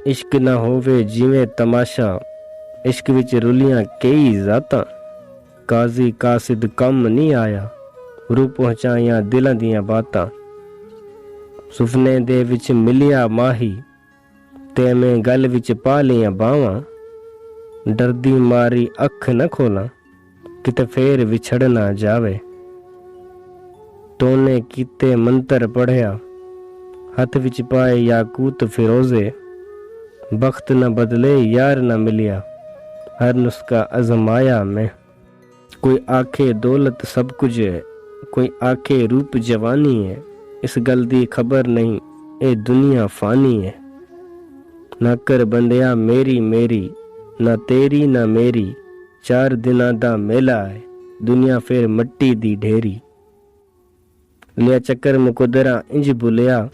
इश्क ना होवे जिवें तमाशा, इश्क विच रुलियां कई जातां। काजी कासिद कम नहीं आया, रू पहुँचाइयां दिलां दियां बातां। सुफने दे विच मिलिया माही, ते मैं गल विच पा लियां बावां। डरदी मारी अख न खोलां, किते फेर विछड़ ना जावे। तोने कीते मंतर पढ़िया, हथ विच पाए याकूत फिरोजे। बख्त न बदले यार न मिलिया, हर नुस्खा आजमाया मैं। कोई आखे दौलत सब कुछ है, कोई आखे रूप जवानी है। इस गल दी खबर नहीं, ए दुनिया फानी है। ना कर बंदिया मेरी मेरी, ना तेरी ना मेरी। चार दिनां दा मेला है, दुनिया फिर मट्टी दी ढेरी। लिया चक्कर मुकदरा इंज बुलिया,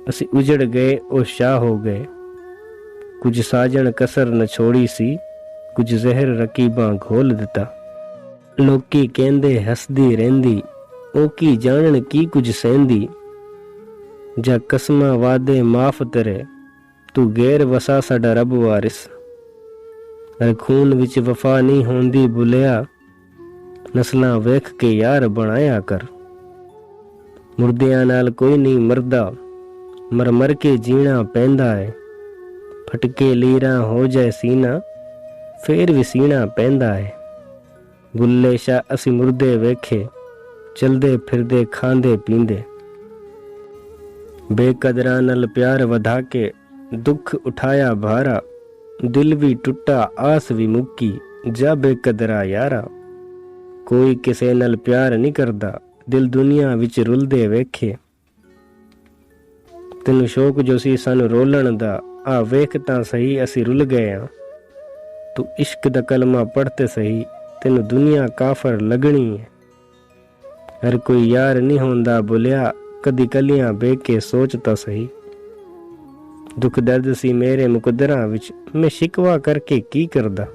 असी उजड़ गए ओ शाह हो गए। कुछ साजन कसर न छोड़ी सी, कुछ जहर रकीबां घोल दिता। लोकी कहंदे हसदी रहिंदी, ओ की जानन की कुछ सहिंदी। जा कसमां वादे माफ तेरे, तू गैर वसा साडा रब वारिस। हर खून विच वफा नहीं होंदी बुलिया, नस्लां वेख के यार बनाया कर। मुर्दियां नाल कोई नहीं मरदा, मर मर के जीना पैंदा है। फटके लीरा हो जाए सीना, फेर भी सीना पैंदा है। बुल्ले शाह असी मुर्दे वेखे, चलदे फिरदे खांदे पींदे। बेकदरां नाल प्यार वधा के, दुख उठाया भारा। दिल भी टुटा आस भी मुक्की, जा बेकदरा यारा। कोई किसे नाल प्यार नहीं करदा, दिल दुनिया विच रुलदे वेखे। तेनू शौक जो सी सानू रोलण दा, आ वेख तां सही असी रुल गए हां। तू इश्क दा कलमा पढ़ते सही, तेनू दुनिया काफर लगनी है। हर कोई यार नहीं होंदा बुलिया, कदी कलियां बह के सोचता सही। दुख दर्द सी मेरे मुकदरां विच, मैं शिकवा करके की करदा।